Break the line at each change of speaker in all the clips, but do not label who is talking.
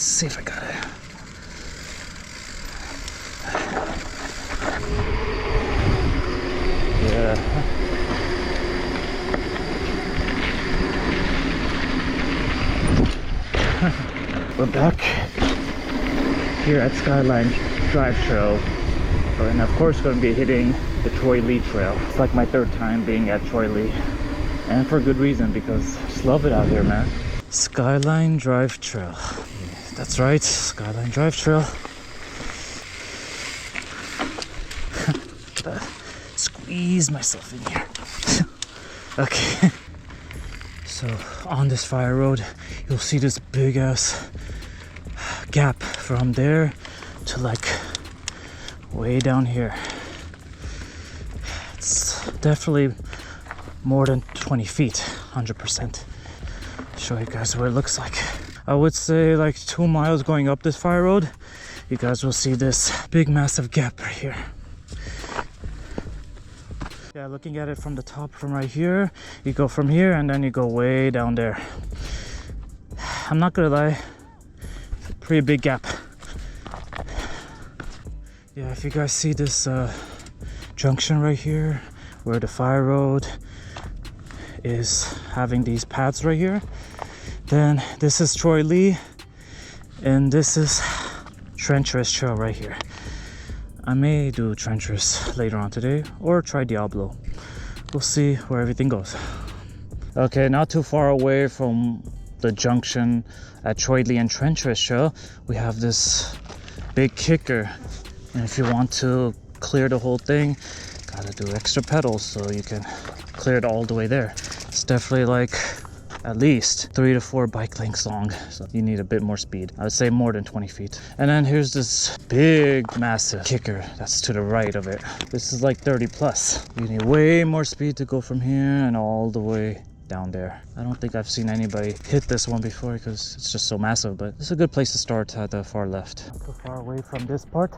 Let's see if I got it. Yeah. We're back here at Skyline Drive Trail, and of course going to be hitting the Troy Lee Trail. It's like my third time being at Troy Lee, and for good reason, because I just love it out here, man. Skyline Drive Trail. Yeah, that's right, Skyline Drive Trail. Squeeze myself in here. Okay. So on this fire road, you'll see this big ass gap from there to like way down here. It's definitely more than 20 feet, 100%. Show you guys what it looks like. I would say like 2 miles going up this fire road, you guys will see this big massive gap right here. Yeah, looking at it from the top, from right here, you go from here and then you go way down there. I'm not gonna lie, it's a pretty big gap. Yeah, if you guys see this junction right here where the fire road is having these paths right here, then this is Troy Lee and this is Treacherous Trail right here. I may do Treacherous later on today or try Diablo. We'll see where everything goes. Okay, not too far away from the junction at Troy Lee and Treacherous Trail, we have this big kicker. And if you want to clear the whole thing, gotta do extra pedals so you can clear it all the way there. It's definitely like at least 3 to 4 bike lengths long, so you need a bit more speed. I would say more than 20 feet. And then here's this big massive kicker that's to the right of it. This is like 30 plus. You need way more speed to go from here and all the way down there. I don't think I've seen anybody hit this one before because it's just so massive, but it's a good place to start at the far left. Not too far away from this part,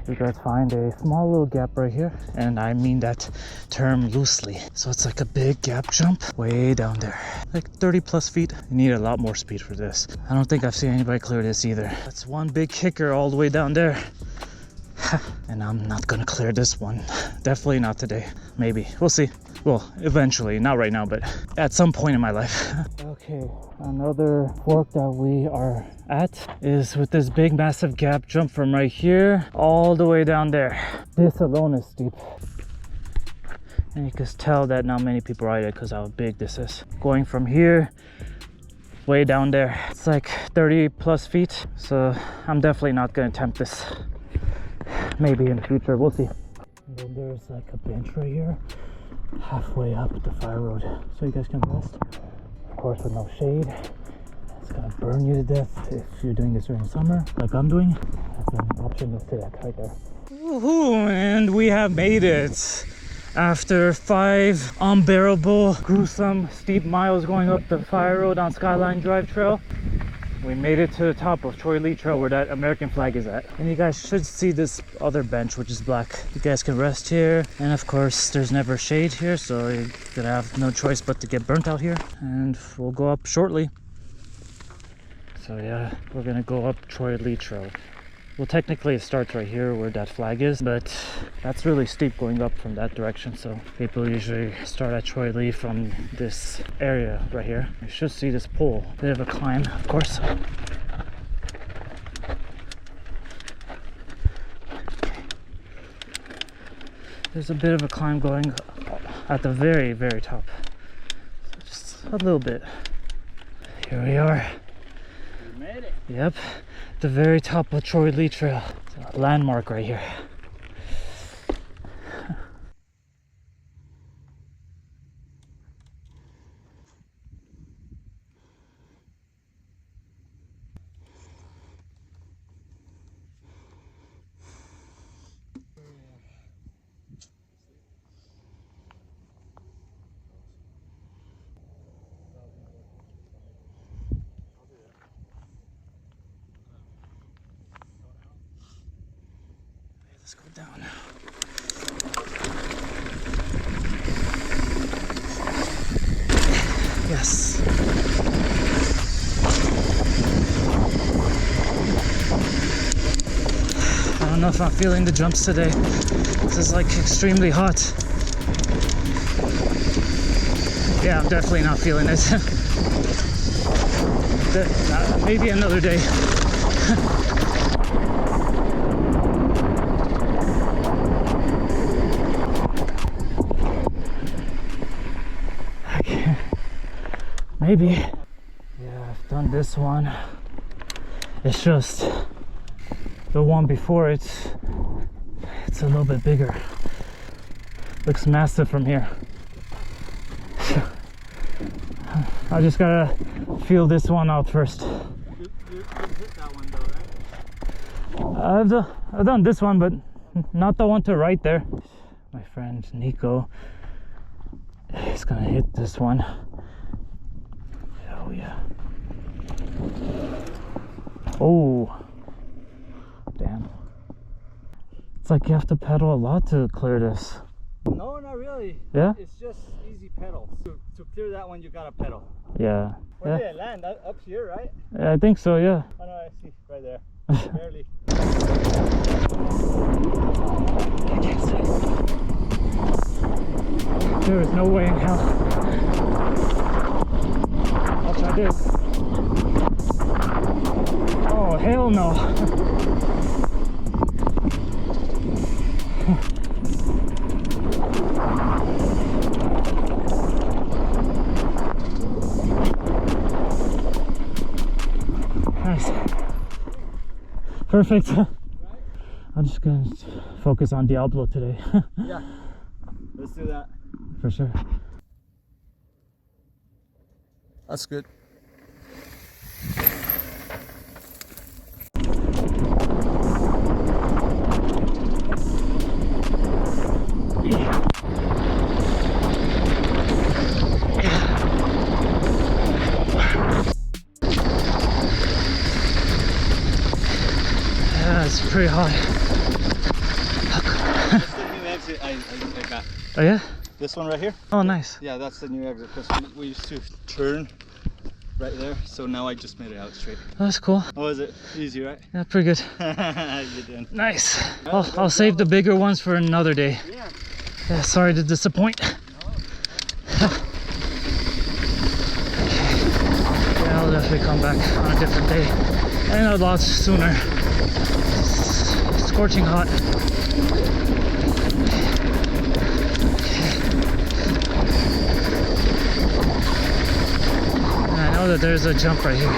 you guys find a small little gap right here, and I mean that term loosely. So it's like a big gap jump way down there, like 30 plus feet. You need a lot more speed for this. I don't think I've seen anybody clear this either. That's one big kicker all the way down there. And I'm not gonna clear this one. Definitely not today. Maybe. We'll see. Well, eventually. Not right now, but at some point in my life. Okay, another fork that we are at is with this big massive gap jump from right here all the way down there. This alone is steep. And you can tell that not many people ride it because how big this is. Going from here way down there. It's like 30 plus feet. So I'm definitely not gonna attempt this. Maybe in the future, we'll see. And then there's like a bench right here, halfway up the fire road, so you guys can rest. Of course, with no shade. It's gonna burn you to death if you're doing this during summer, like I'm doing. That's an option to that right there. Woohoo! And we have made it. After 5 unbearable, gruesome, steep miles going up the fire road on Skyline Drive Trail, we made it to the top of Troy Lee Trail where that American flag is at. And you guys should see this other bench, which is black. You guys can rest here. And of course, there's never shade here, so you're gonna have no choice but to get burnt out here. And we'll go up shortly. So yeah, we're gonna go up Troy Lee Trail. Well, technically it starts right here where that flag is, but that's really steep going up from that direction. So people usually start at Troy Lee from this area right here. You should see this pole. Bit of a climb, of course. There's a bit of a climb going at the very, very top. So just a little bit. Here we are.
We made it.
Yep. The very top of Troy Lee Trail. It's a landmark right here. Let's go down now. Yes. don't know if I'm feeling the jumps today. This is like extremely hot. Yeah, I'm definitely not feeling it. Maybe another day. Okay. Maybe. Yeah, I've done this one. It's just the one before it's a little bit bigger. Looks massive from here. I just gotta feel this one out first.
You hit that one though, right?
I've done this one, but not the one to right there. My friend Nico is gonna hit this one. Oh yeah. Oh, damn. It's like you have to pedal a lot to clear this.
No, not really.
Yeah?
It's just easy pedals. To clear that one, you gotta pedal.
Yeah.
Where did it land? Up here, right?
I think so, yeah.
Oh no, I see. Right there. Barely.
I can't see. There is no way in hell. I'll try this. Oh, hell no. Nice. Perfect. I'm just gonna focus on Diablo today.
Yeah. Let's do that.
For sure.
That's good.
Yeah, it's pretty hot.
That's the new exit I got.
Oh yeah?
This one right here?
Oh, nice.
Yeah, that's the new exit because we used to turn right there, so now I just made it out straight.
That's cool.
How was it? Easy, right?
Yeah, pretty good.
You did.
Nice. I'll save the bigger ones for another day.
Yeah.
Yeah, sorry to disappoint. Yeah, I'll definitely come back on a different day and a lot sooner. It's scorching hot. And I know that there's a jump right here.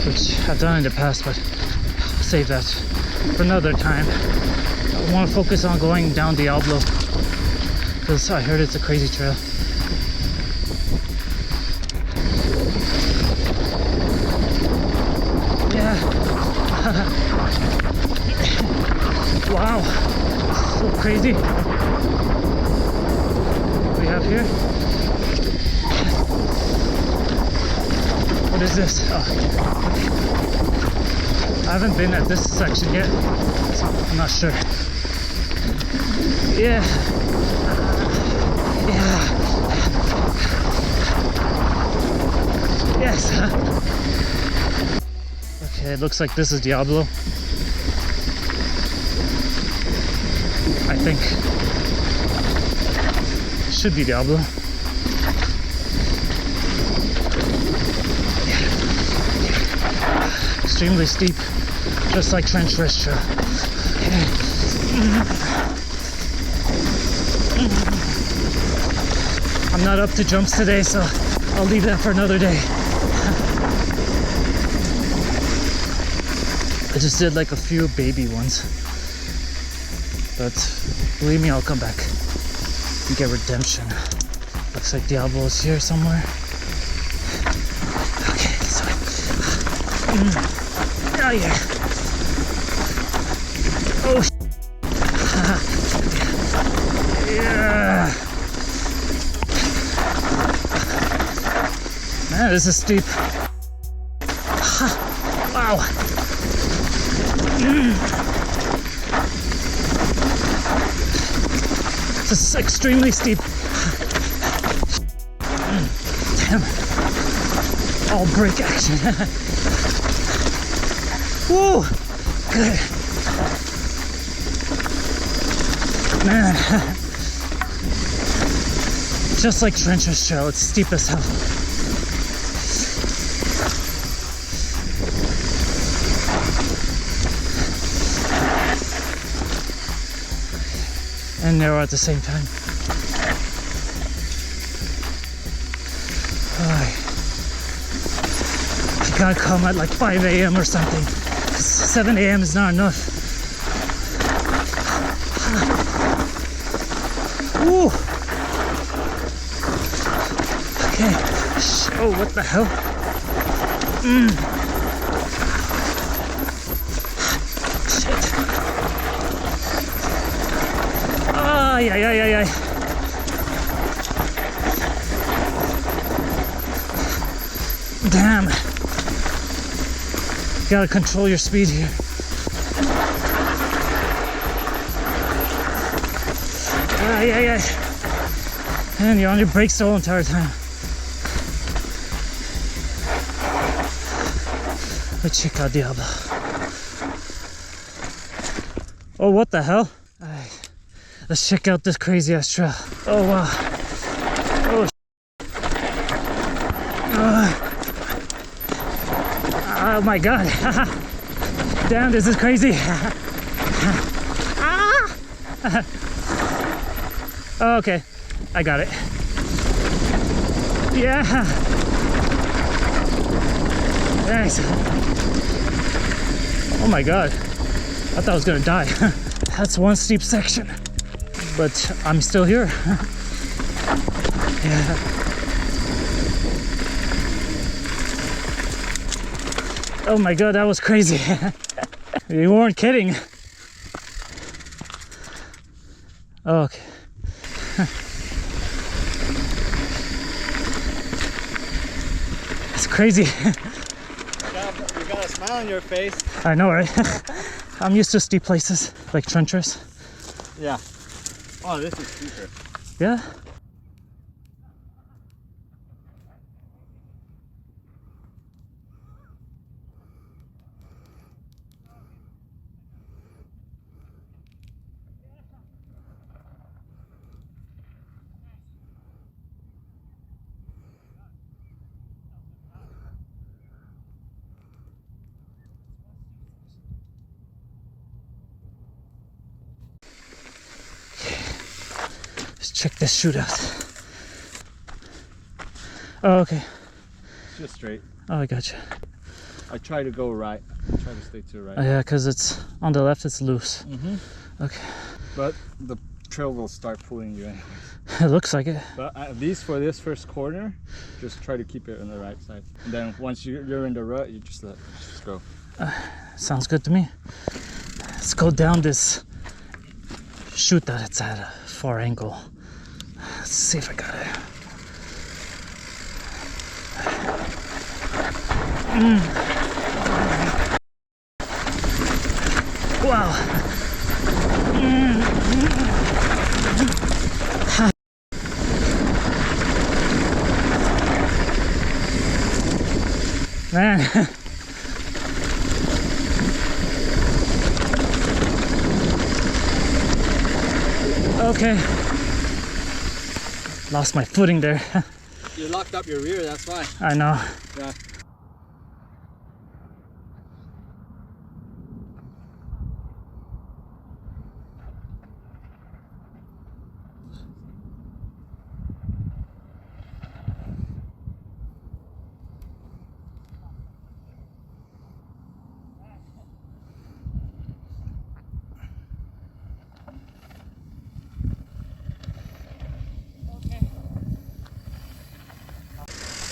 Which I've done in the past, but I'll save that for another time. I want to focus on going down Diablo because I heard it's a crazy trail. Yeah. Wow. So crazy. What do we have here? What is this? Oh. I haven't been at this section yet, so I'm not sure. Yeah. Yeah. Yes. Okay, it looks like this is Diablo. I think. Should be Diablo. Extremely steep, just like Trench Rest Trail. I'm not up to jumps today, so I'll leave that for another day. I just did like a few baby ones, but believe me, I'll come back and get redemption. Looks like Diablo's here somewhere. Okay, this way. Oh yeah. Oh. Yeah. Man, this is steep. Wow. This is extremely steep. Damn. all brake action. Woo! Good. Man. Just like Trencher's trail, it's steep as hell. And narrow at the same time. You gotta come at like 5 a.m. or something. 7 a.m. is not enough. Woo! Okay. Oh, what the hell? Shit. Ay, ay, ay, ay, ay. Damn. You gotta control your speed here. Ay, ay, ay. And you're on your brakes the whole entire time. Let's check out Diablo. Oh, what the hell? Let's check out this crazy ass trail. Oh, wow. Oh, oh my god. Damn, this is crazy. Oh, okay, I got it. Yeah. Thanks. Oh my god. I thought I was gonna die. That's one steep section. But I'm still here. Yeah. Oh my god, that was crazy. You weren't kidding. Oh, okay. It's crazy.
You got a smile on your face.
I know, right? I'm used to steep places like Trenchers.
Yeah. Oh, this is steeper.
Yeah. Let's check this shootout. Oh, okay.
Just straight.
Oh, I gotcha.
I try to go right. I try to stay to the right.
Oh, yeah, because it's on the left, it's loose. Okay.
But the trail will start pulling you anyways.
It looks like it.
But at least for this first corner, just try to keep it on the right side. And then once you're in the rut, you just go.
Sounds good to me. Let's go down this chute that it's at a far angle. Let's see if I got it. Wow. Man. Okay. Lost my footing there.
You locked up your rear, that's why.
I know.
Yeah.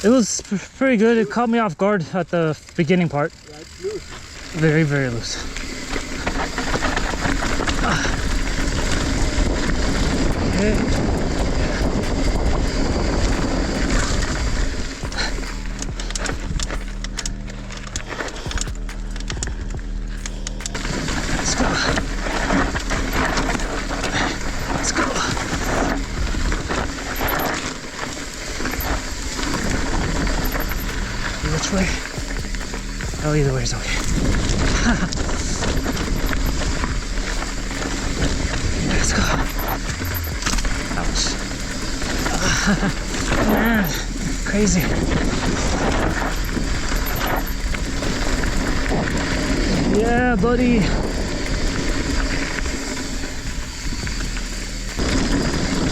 It was pretty good. It caught me off guard at the beginning part.
Yeah, it's loose.
Very, very loose. Okay. Let's go. Let's go. which way. Oh, either way is okay. Let's go. Ouch. Man, crazy. Yeah, buddy.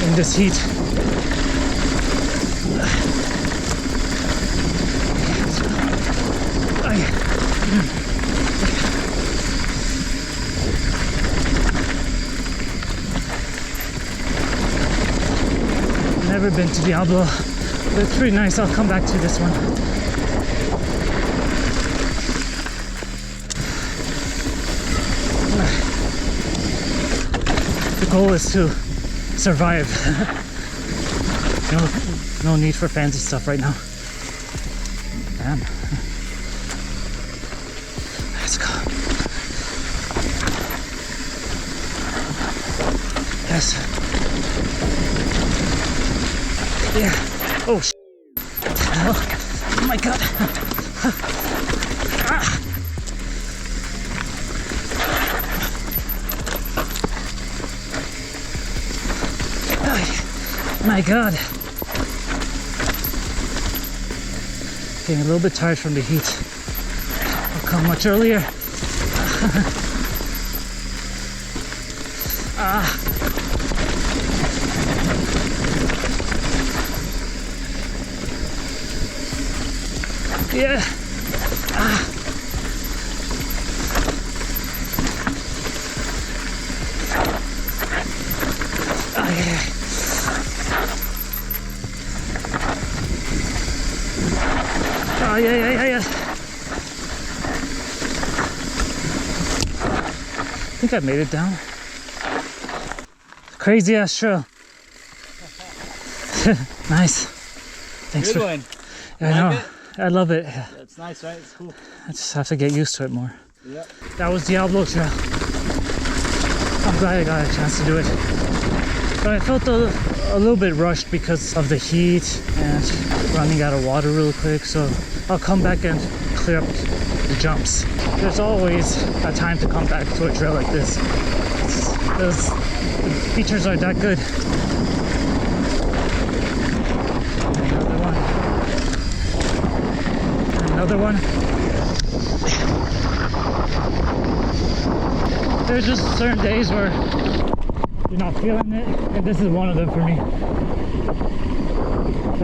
In this heat. Never been to Diablo, but it's pretty nice. I'll come back to this one. The goal is to survive. No need for fancy stuff right now. Damn. Let's go. Yes. Yeah. Oh, oh my god. Ah. Oh, my god. Getting a little bit tired from the heat. I'll come much earlier. Ah. Yeah. Ah. Oh, yeah. Oh, yeah. I think I made it down. Crazy ass trail. Nice. Thanks
Good
for.
one.
I know. I love it.
Yeah, it's nice, right? It's cool.
I just have to get used to it more.
Yeah.
That was Diablo Trail. I'm glad I got a chance to do it. But I felt a little bit rushed because of the heat and running out of water real quick. So I'll come back and clear up the jumps. There's always a time to come back to a trail like this. Those features are that good. Another one. There's just certain days where you're not feeling it, and this is one of them for me.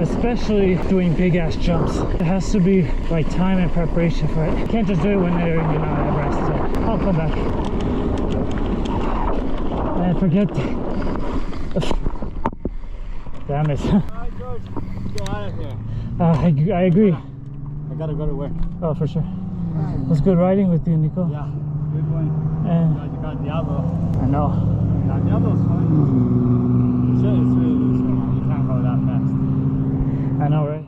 Especially doing big ass jumps. It has to be right time and preparation for it. You can't just do it when you're not at rest. So I'll come back. And forget. Damn it.
Alright, George, get out of here.
I agree.
I gotta go to work.
Oh, for sure. It was good riding with you, Nico.
Yeah, good one.
And
You got Diablo.
I know.
Yeah, Diablo's fun. It's really loose right now. You can't go that fast.
I know, right?